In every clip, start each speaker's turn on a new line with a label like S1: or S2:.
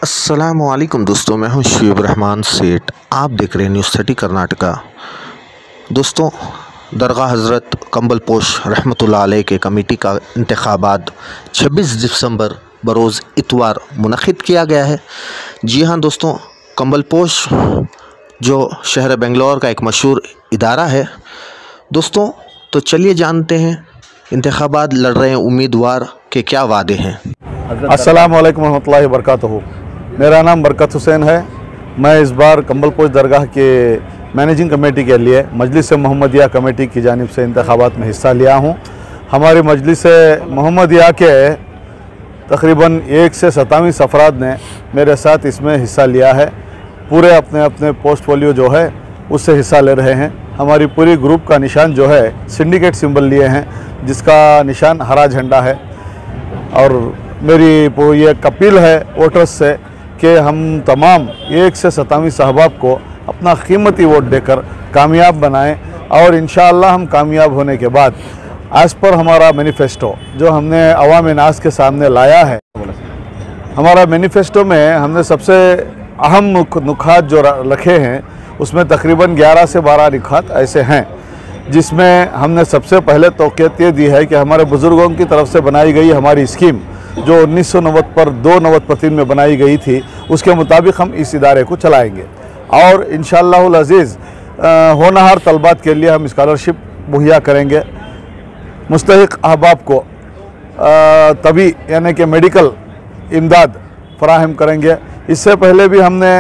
S1: अस्सलामुअलैकुम दोस्तों, मैं हूं शुएब रहमान सेठ। आप देख रहे हैं न्यूज़ 30 कर्नाटका। दोस्तों, दरगाह हज़रत कंबल पोश रहमतुल्लाह अलैह के कमेटी का इंतखाबात 26 दिसंबर बरोज़ इतवार मुनक़िद किया गया है। जी हाँ दोस्तों, कंबल पोश जो शहर बेंगलोर का एक मशहूर इदारा है दोस्तों। तो चलिए जानते हैं इंतखाबात लड़ रहे हैं उम्मीदवार के क्या वादे हैं।
S2: अस्सलामु अलैकुम रहमतुल्लाहि वबरकातुहू। मेरा नाम बरकत हुसैन है। मैं इस बार कंबल पोश दरगाह के मैनेजिंग कमेटी के लिए मजलिस मोहम्मदिया कमेटी की जानिब से इंतखाबात में हिस्सा लिया हूँ। हमारी मजलिस मोहम्मदिया के तकरीबन 1 से 27 अफराद ने मेरे साथ इसमें हिस्सा लिया है। पूरे अपने अपने पोर्टफोलियो जो है उससे हिस्सा ले रहे हैं। हमारी पूरी ग्रुप का निशान जो है सिंडिकेट सिंबल लिए हैं, जिसका निशान हरा झंडा है। और मेरी ये अपील है वोटर्स से कि हम तमाम 1 से 27 अहबाब को अपना कीमती वोट देकर कामयाब बनाएं। और इंशाअल्लाह हम कामयाब होने के बाद एज पर हमारा मैनिफेस्टो जो हमने अवाम नास के सामने लाया है, हमारा मैनिफेस्टो में हमने सबसे अहम नुकात जो रखे हैं उसमें तकरीबन 11 से 12 नुकात ऐसे हैं, जिसमें हमने सबसे पहले तौक़ीत ये दी है कि हमारे बुज़ुर्गों की तरफ से बनाई गई हमारी स्कीम जो 1990 पर 2 में बनाई गई थी, उसके मुताबिक हम इस इदारे को चलाएंगे। और इंशाअल्लाहुल अज़ीज़ होनहार तलबात के लिए हम स्कॉलरशिप मुहैया करेंगे। मुस्तहिक़ अहबाब को तभी यानी कि मेडिकल इमदाद फराहम करेंगे। इससे पहले भी हमने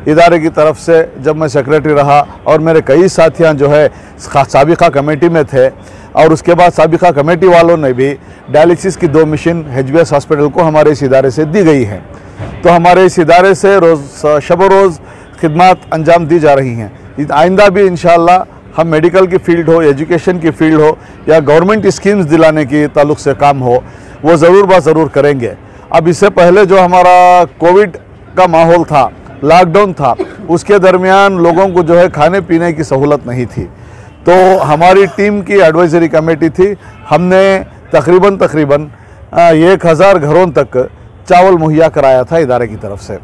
S2: इदारे की तरफ से, जब मैं सेक्रेटरी रहा और मेरे कई साथियां जो है साबिक़ा कमेटी में थे, और उसके बाद साबिक़ा कमेटी वालों ने भी डायलिसिस की 2 मशीन HBS हॉस्पिटल को हमारे इस इदारे से दी गई है। तो हमारे इस इदारे से शब-ओ-रोज़ खिदमत अंजाम दी जा रही हैं। आइंदा भी इंशाअल्लाह हम मेडिकल की फ़ील्ड हो, एजुकेशन की फ़ील्ड हो या गवर्नमेंट स्कीम्स दिलाने की ताल्लुक़ से काम हो, वो ज़रूर ज़रूर करेंगे। अब इससे पहले जो हमारा कोविड का माहौल था, लॉकडाउन था, उसके दरमियान लोगों को जो है खाने पीने की सहूलत नहीं थी। तो हमारी टीम की एडवाइज़री कमेटी थी। हमने तकरीबन 1000 घरों तक चावल मुहैया कराया था इदारे की तरफ से।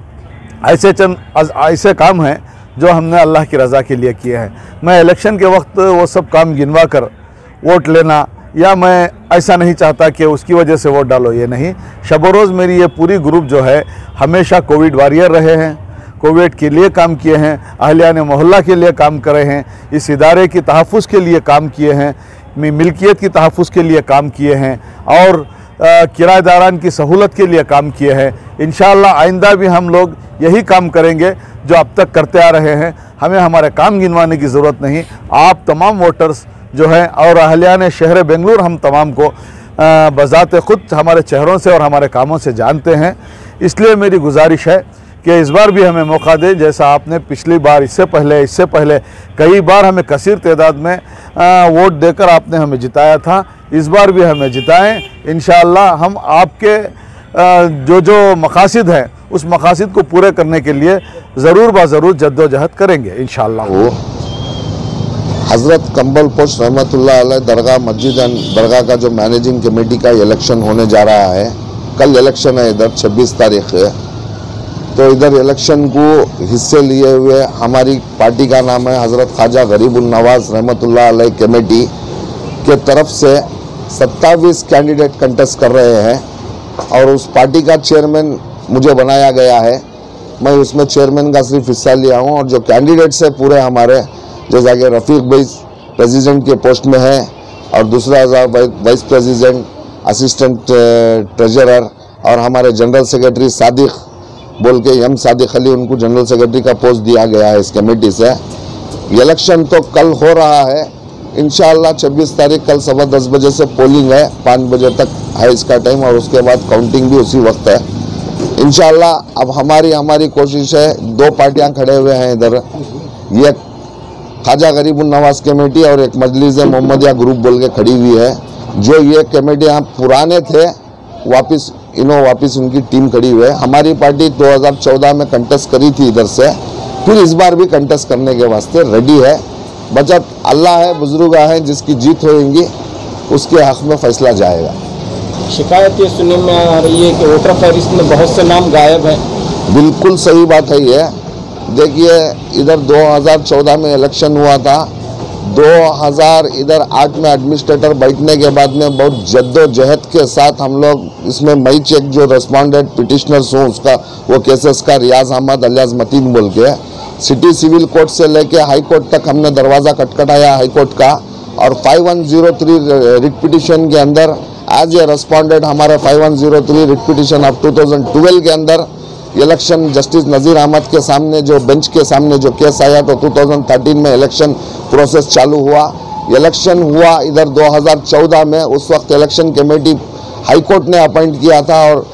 S2: ऐसे काम हैं जो हमने अल्लाह की रज़ा के लिए किए हैं। मैं इलेक्शन के वक्त वो सब काम गिनवा कर वोट लेना, या मैं ऐसा नहीं चाहता कि उसकी वजह से वोट डालो, ये नहीं। शब-ओ-रोज़ मेरी ये पूरी ग्रुप जो है हमेशा कोविड वॉरियर रहे हैं, कोविड के लिए काम किए हैं, अहलियान मोहल्ला के लिए काम करे हैं, इस इदारे की तहफ़्फ़ुज़ के लिए काम किए हैं, मिल्कियत की तहफ़्फ़ुज़ के लिए काम किए हैं, और किराएदारान की सहूलत के लिए काम किए हैं। इंशाअल्लाह आइंदा भी हम लोग यही काम करेंगे जो अब तक करते आ रहे हैं। हमें हमारे काम गिनवाने की ज़रूरत नहीं। आप तमाम वोटर्स जो हैं और अहलियान शहर बेंगलुरु हम तमाम को बज़ाते ख़ुद हमारे चेहरों से और हमारे कामों से जानते हैं। इसलिए मेरी गुजारिश है कि इस बार भी हमें मौका दें, जैसा आपने पिछली बार, इससे पहले कई बार हमें कसीर तादाद में वोट देकर आपने हमें जिताया था। इस बार भी हमें जिताएं। इंशाअल्लाह हम आपके जो मकासद हैं उस मकासद को पूरे करने के लिए ज़रूर जद्दोजहद करेंगे इंशाअल्लाह।
S3: हज़रत कंबल पोश रहमतुल्लाह अलैह दरगाह मस्जिद एंड दरगाह का जो मैनेजिंग कमेटी का इलेक्शन होने जा रहा है, कल इलेक्शन है, इधर 26 तारीख है। तो इधर इलेक्शन को हिस्से लिए हुए हमारी पार्टी का नाम है हज़रत ख्वाजा गरीबुल नवाज़ रहमतुल्लाह अलैह कमेटी के तरफ से 27 कैंडिडेट कंटेस्ट कर रहे हैं, और उस पार्टी का चेयरमैन मुझे बनाया गया है। मैं उसमें चेयरमैन का सिर्फ हिस्सा लिया हूँ। और जो कैंडिडेट्स है पूरे हमारे, जैसा कि रफ़ीक भाई प्रेसिडेंट के पोस्ट में है, और दूसरा वाइस प्रेसिडेंट, असिस्टेंट ट्रेजरर, और हमारे जनरल सेक्रेटरी सादिक बोल के सादिक अली, उनको जनरल सेक्रेटरी का पोस्ट दिया गया है इस कमेटी से। इलेक्शन तो कल हो रहा है इंशाअल्लाह 26 तारीख, कल 10:15 बजे से पोलिंग है, 5 बजे तक है इसका टाइम, और उसके बाद काउंटिंग भी उसी वक्त है इंशाअल्लाह। अब हमारी कोशिश है, 2 पार्टियां खड़े हुए हैं इधर, ये ख्वाजा गरीबुल नवाज़ कमेटी और एक मजलिस मोहम्मदिया ग्रुप बोल के खड़ी हुई है। जो ये कमेटियाँ पुराने थे वापस उनकी टीम खड़ी हुई है। हमारी पार्टी 2014 में कंटेस्ट करी थी इधर से, फिर इस बार भी कंटेस्ट करने के वास्ते रेडी है। बचत अल्लाह है, बुजुर्ग है, जिसकी जीत होगी उसके हक़ में फैसला जाएगा।
S4: शिकायत ये सुनने में आ रही है कि वोटर फहरिस्त में बहुत से नाम गायब हैं,
S3: बिल्कुल सही बात है ये। देखिए, इधर 2014 में इलेक्शन हुआ था, 2000 इधर 8 में एडमिनिस्ट्रेटर बैठने के बाद में बहुत जद्दोजहद के साथ हम लोग इसमें मई चेक जो रेस्पोंडेंट पिटिशनर्स हूँ उसका वो केसेस का रियाज अहमद अलियास मतीन बोल के सिटी सिविल कोर्ट से लेके हाई कोर्ट तक हमने दरवाज़ा खटखटाया हाई कोर्ट का, और 5103 रिट पिटिशन के अंदर एज ए रेस्पोंडेंट हमारे 5103 रिट पिटिशन ऑफ 2012 के अंदर इलेक्शन जस्टिस नज़ीर अहमद के सामने जो बेंच के सामने जो केस आया तो 2013 में इलेक्शन प्रोसेस चालू हुआ। इलेक्शन हुआ इधर 2014 में, उस वक्त इलेक्शन कमेटी हाई कोर्ट ने अपॉइंट किया था और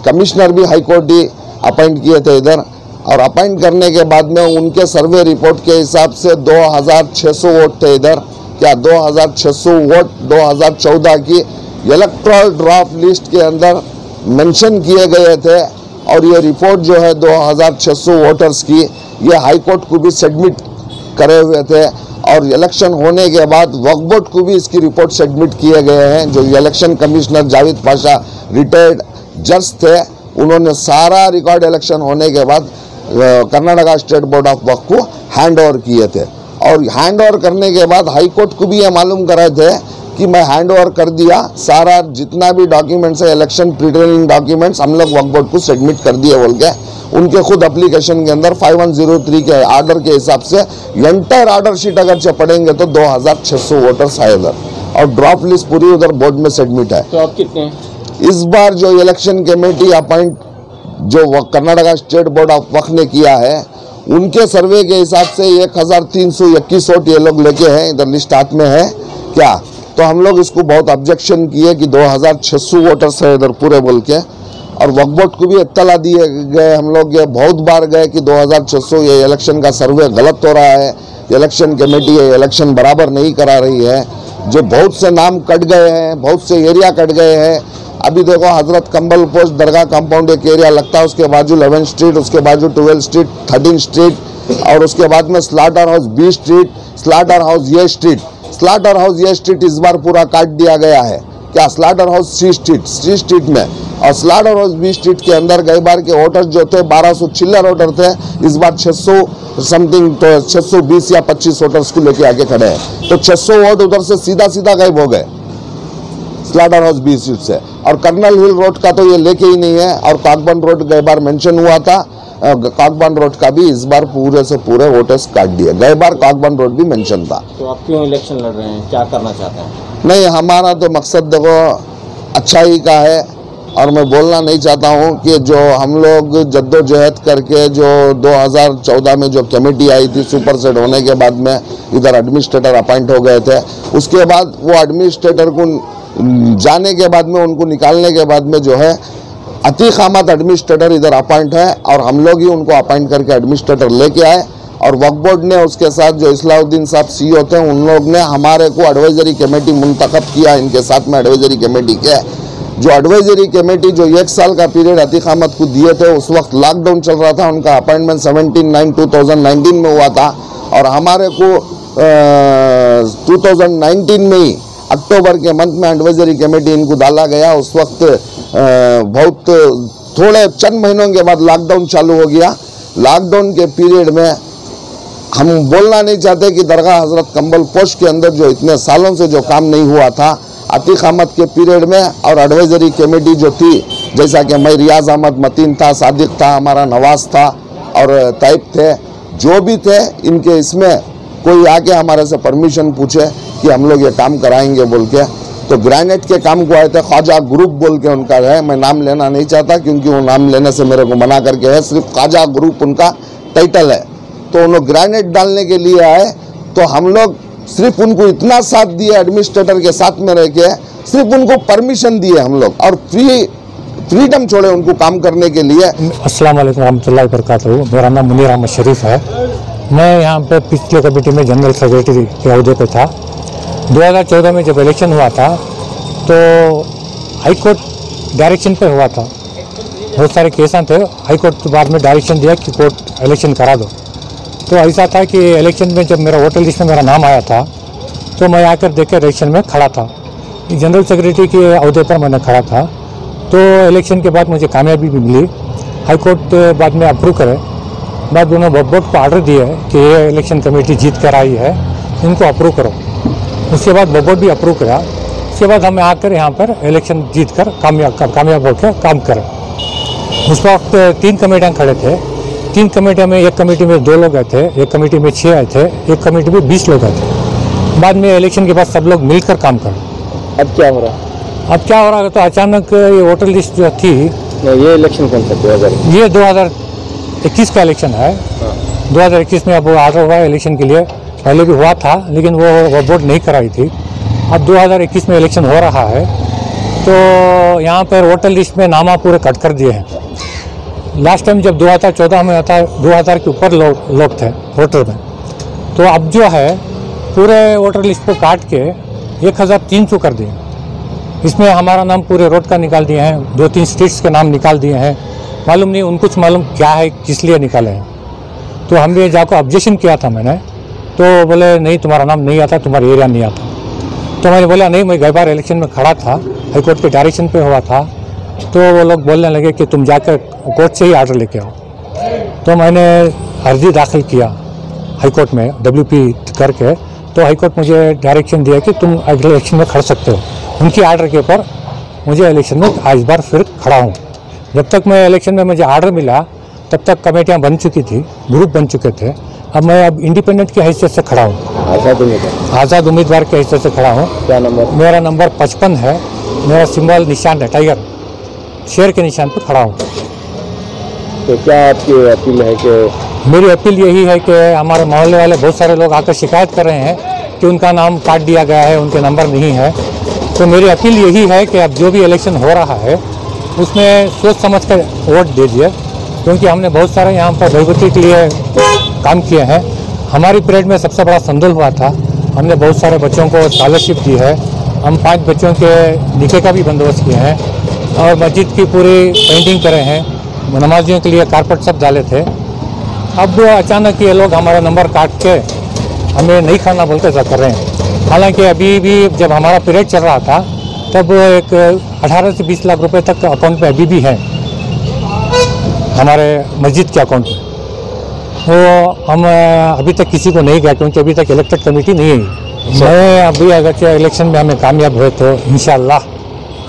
S3: कमिश्नर भी हाई कोर्ट ही अपॉइंट किए थे इधर, और अपॉइंट करने के बाद में उनके सर्वे रिपोर्ट के हिसाब से 2600 वोट थे इधर। क्या 2600 वोट 2014 की इलेक्टोरल ड्राफ्ट लिस्ट के अंदर मेंशन किए गए थे, और ये रिपोर्ट जो है 2600 वोटर्स की ये हाई कोर्ट को भी सबमिट करे हुए थे, और इलेक्शन होने के बाद वक्फ बोर्ड को भी इसकी रिपोर्ट सबमिट किए गए हैं। जो election commissioner Javed Pasha retired जज थे, उन्होंने सारा रिकॉर्ड इलेक्शन होने के बाद कर्नाटका स्टेट बोर्ड ऑफ वक्फ को हैंड ओवर किए थे, और हैंड ओवर करने के बाद हाई कोर्ट को भी ये मालूम कराए थे कि मैं हैंड ओवर कर दिया, सारा जितना भी डॉक्यूमेंट्स है इलेक्शन प्रिटेनिंग डॉक्यूमेंट्स हम लोग वक्फ बोर्ड को सबमिट कर दिए बोल के उनके खुद एप्लीकेशन के अंदर 5103 के आर्डर के हिसाब से एंटायर आर्डर शीट अगर पढ़ेंगे तो 2600 वोटर्स आए उधर, और ड्रॉप लिस्ट पूरी उधर बोर्ड में सबमिट है।
S4: तो आप कितने
S3: इस बार जो इलेक्शन कमेटी अपॉइंट जो कर्नाटका स्टेट बोर्ड ऑफ वक्फ ने किया है उनके सर्वे के हिसाब से 1321 वोट ये लोग लेके हैं, इधर लिस्ट हाथ में है क्या। तो हम लोग इसको बहुत ऑब्जेक्शन किए कि 2600 वोटर्स है इधर पूरे बोल के, और वक्फ बोर्ड को भी इत्तला दिए गए, हम लोग ये बहुत बार गए कि 2600 ये इलेक्शन का सर्वे गलत हो रहा है, इलेक्शन कमेटी ये इलेक्शन बराबर नहीं करा रही है, जो बहुत से नाम कट गए हैं, बहुत से एरिया कट गए हैं। अभी देखो हजरत कंबल पोस्ट दरगाह कंपाउंड एक एरिया लगता है, उसके बाजू 11 स्ट्रीट, उसके बाजू 12 स्ट्रीट, 13 स्ट्रीट, और उसके बाद में स्लाटर हाउस बी स्ट्रीट, स्लाटर हाउस ये स्ट्रीट, स्लाटर हाउस ये स्ट्रीट इस बार पूरा काट दिया गया है क्या, स्लाटर हाउस सी स्ट्रीट में, और स्लाटर हाउस बी स्ट्रीट के अंदर गई बार के वोटर्स जो थे 1200 चिल्लर वोटर थे, इस बार 600 समथिंग तो 620 या 25 वोटर्स को लेके आके खड़े हैं, तो 600 वोट उधर से सीधा गायब हो गए स्लाटर हाउस बी स्ट्रीट से। और कर्नल हिल रोड का तो ये लेके ही नहीं है, और काकबन रोड गई बार मेंशन हुआ था, काकबन रोड का भी इस बार पूरे से पूरे वोटर्स काट दिए, गई बार काकबन रोड भी मेंशन था।
S4: तो आप क्यों इलेक्शन लड़ रहे हैं, क्या करना चाहते हैं?
S3: नहीं, हमारा तो मकसद देखो अच्छाई का है, और मैं बोलना नहीं चाहता हूँ कि जो हम लोग जद्दोजहद करके जो 2014 में जो कमेटी आई थी सुपरसेट होने के बाद में इधर एडमिनिस्ट्रेटर अपॉइंट हो गए थे, उसके बाद वो एडमिनिस्ट्रेटर को जाने के बाद में उनको निकालने के बाद में जो है अतीक अहमद एडमिनिस्ट्रेटर इधर अपॉइंट है, और हम लोग ही उनको अपॉइंट करके एडमिनिस्ट्रेटर लेके आए, और वक्फ बोर्ड ने उसके साथ जो इस्लाउद्दीन साहब सीईओ थे उन लोग ने हमारे को एडवाइजरी कमेटी मुंतखब किया, इनके साथ में एडवाइजरी कमेटी के जो एडवाइजरी कमेटी जो 1 साल का पीरियड अतीक अहमद को दिए थे, उस वक्त लॉकडाउन चल रहा था, उनका अपॉइंटमेंट 17/9/2019 में हुआ था, और हमारे को 2019 में ही अक्टूबर के मंथ में एडवाइजरी कमेटी इनको डाला गया। उस वक्त बहुत थोड़े चंद महीनों के बाद लॉकडाउन चालू हो गया। लॉकडाउन के पीरियड में हम बोलना नहीं चाहते कि दरगाह हजरत कंबल पोस्ट के अंदर जो इतने सालों से जो काम नहीं हुआ था अतीक अहमद के पीरियड में, और एडवाइजरी कमेटी जो थी जैसा कि मैं रियाज अहमद मतीन था, सादिक था, हमारा नवाज था और तैब थे, जो भी थे, इनके इसमें कोई आके हमारे से परमिशन पूछे कि हम लोग ये काम कराएंगे बोल के, तो ग्रेनेड के काम को आए थे। ख्वाजा ग्रुप बोल के उनका है, मैं नाम लेना नहीं चाहता क्योंकि वो नाम लेने से मेरे को मना करके है, सिर्फ ख्वाजा ग्रुप उनका टाइटल है। तो उन्होंने ग्रेनेड डालने के लिए आए, तो हम लोग सिर्फ उनको इतना साथ दिए, एडमिनिस्ट्रेटर के साथ में रह के सिर्फ उनको परमिशन दिए हम लोग, और फ्रीडम छोड़े उनको काम करने के लिए।
S5: अस्सलाम वालेकुम रहमतुल्लाहि वबरकातुहू। मेरा नाम मुनीर अहमद शरीफ है। मैं यहाँ पे पिछले कमेटी में जनरल सेक्रेटरी के अहदे पे था। 2014 में जब इलेक्शन हुआ था तो हाई कोर्ट डायरेक्शन पे हुआ था, बहुत सारे केस थे, हाई कोर्ट बाद में डायरेक्शन दिया कि कोर्ट इलेक्शन करा दो। तो ऐसा था कि इलेक्शन में जब मेरा वोटर लिस्ट में मेरा नाम आया था तो मैं आकर देख के इलेक्शन में खड़ा था, जनरल सेक्रेटरी के अहदे पर मैंने खड़ा था। तो इलेक्शन के बाद मुझे कामयाबी भी मिली हाई कोर्ट बाद में अप्रूव करे, बाद उन्होंने बोर्ड को ऑर्डर दिया है कि ये इलेक्शन कमेटी जीत कर आई है, इनको अप्रूव करो। उसके बाद बोर्ड भी अप्रूव करा। उसके बाद हमें आकर यहाँ पर इलेक्शन जीत कर कामयाब होकर काम करें। उस वक्त 3 कमेटियाँ खड़े थे। 3 कमेटियों में, एक कमेटी में 2 लोग आए थे, एक कमेटी में 6 आए थे, एक कमेटी में 20 लोग आए थे। बाद में इलेक्शन के बाद सब लोग मिलकर काम करें।
S4: अब क्या हो रहा है?
S5: अब क्या हो रहा है तो अचानक ये वोटर लिस्ट जो थी,
S4: ये इलेक्शन कौन सा 2000?
S5: ये 2021 का इलेक्शन है। 2021 में अब ऑर्डर हुआ है इलेक्शन के लिए। पहले भी हुआ था लेकिन वो वोट नहीं कराई थी। अब 2021 में इलेक्शन हो रहा है तो यहाँ पर वोटर लिस्ट में नामा पूरे कट कर दिए हैं। लास्ट टाइम जब 2014 में था 2000 के ऊपर लोग थे वोटर में, तो अब जो है पूरे वोटर लिस्ट को काट के 1300 कर दिए। इसमें हमारा नाम पूरे रोड का निकाल दिए हैं, 2-3 स्टेट्स के नाम निकाल दिए हैं। मालूम नहीं उनको कुछ मालूम क्या है, किस लिए निकाले हैं। तो हमने जाकर ऑब्जेक्शन किया था मैंने, तो बोले नहीं तुम्हारा नाम नहीं आता, तुम्हारा एरिया नहीं आता। तो मैंने बोला नहीं, मैं गई बार इलेक्शन में खड़ा था, हाई कोर्ट के डायरेक्शन पे हुआ था। तो वो लोग बोलने लगे कि तुम जाकर कोर्ट से ही ऑर्डर लेके आओ। तो मैंने अर्जी दाखिल किया हाई कोर्ट में WP करके, तो हाई कोर्ट मुझे डायरेक्शन दिया कि तुम अगले इलेक्शन में खड़ सकते हो। उनकी आर्डर के ऊपर मुझे इलेक्शन में आज बार फिर खड़ा हूँ। जब तक मैं इलेक्शन में मुझे आर्डर मिला तब तक कमेटियाँ बन चुकी थी, ग्रुप बन चुके थे। अब इंडिपेंडेंट की हैसियत से खड़ा हूँ, आज़ाद उम्मीदवार की हैसियत से खड़ा हूँ।
S4: क्या नंबर?
S5: मेरा नंबर 55 है। मेरा सिंबल निशान है टाइगर, शेर के निशान पर खड़ा हूँ।
S4: तो क्या आपकी अपील है? कि
S5: मेरी अपील यही है कि हमारे मोहल्ले वाले बहुत सारे लोग आकर शिकायत कर रहे हैं कि उनका नाम काट दिया गया है, उनके नंबर नहीं है। तो मेरी अपील यही है कि अब जो भी इलेक्शन हो रहा है उसमें सोच समझ कर वोट दीजिए, क्योंकि हमने बहुत सारे यहाँ पर भयभीति के लिए काम किए हैं। हमारी पीरियड में सबसे बड़ा संदोल हुआ था, हमने बहुत सारे बच्चों को स्कॉलरशिप दी है। हम 5 बच्चों के निके का भी बंदोबस्त किए हैं और मस्जिद की पूरी पेंटिंग करे हैं, नमाजियों के लिए कारपेट सब डाले थे। अब अचानक ये लोग हमारा नंबर काट के हमें नहीं खाना बोलते ऐसा कर रहे हैं। हालांकि अभी भी जब हमारा पीरियड चल रहा था तब एक 18 से 20 लाख रुपए तक अकाउंट में अभी भी है हमारे मस्जिद के अकाउंट में। तो हम अभी तक किसी को नहीं गया क्योंकि अभी तक इलेक्टेड कमेटी नहीं है। मैं अभी अगर इलेक्शन में हमें कामयाब हुए तो इंशाल्लाह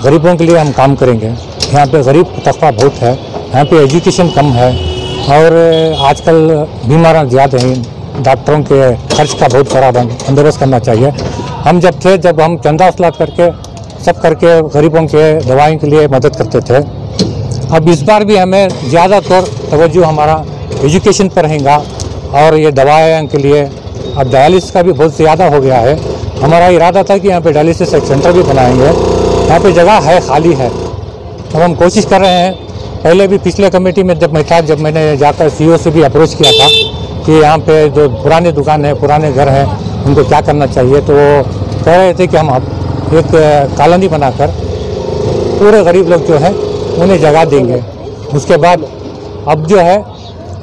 S5: गरीबों के लिए हम काम करेंगे। यहाँ पे गरीब तबका बहुत है, यहाँ पे एजुकेशन कम है और आजकल बीमारियाँ ज़्यादा हैं। डॉक्टरों के खर्च का बहुत बड़ा बंदोबस्त करना चाहिए। हम जब हम चंदा वसूल करके सब करके गरीबों के दवाइयों के लिए मदद करते थे। अब इस बार भी हमें ज़्यादातर तवज्जो हमारा एजुकेशन पर रहेगा और ये दवाइयों के लिए। अब डायलिसिस का भी बहुत ज़्यादा हो गया है। हमारा इरादा था कि यहाँ पे डायलिसिस एक सेंटर भी बनाएंगे, यहाँ पे जगह है, खाली है। अब हम कोशिश कर रहे हैं। पहले भी पिछले कमेटी में जब मैं था, जब मैंने जाकर CEO से भी अप्रोच किया था कि यहाँ पे जो पुराने दुकान है, पुराने घर हैं, उनको क्या करना चाहिए, तो वो कह रहे थे कि हम एक कॉलोनी बनाकर पूरे गरीब लोग जो हैं उन्हें जगह देंगे। उसके बाद अब जो है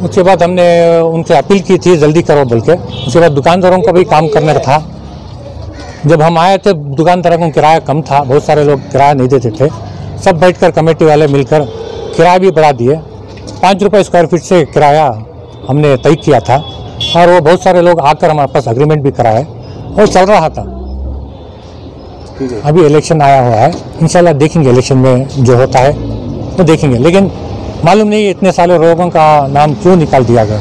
S5: उसके बाद हमने उनसे अपील की थी जल्दी करो बोल के। उसके बाद दुकानदारों का भी काम करने का था। जब हम आए थे दुकानदारों को किराया कम था, बहुत सारे लोग किराया नहीं देते थे। सब बैठकर कमेटी वाले मिलकर किराया भी बढ़ा दिए। 5 रुपये स्क्वायर फीट से किराया हमने तय किया था और वो बहुत सारे लोग आकर हमारे पास एग्रीमेंट भी कराए और चल रहा था। अभी इलेक्शन आया हुआ है, इंशाल्लाह देखेंगे इलेक्शन में जो होता है वो देखेंगे। लेकिन मालूम नहीं इतने सारे लोगों का नाम क्यों निकाल दिया गया।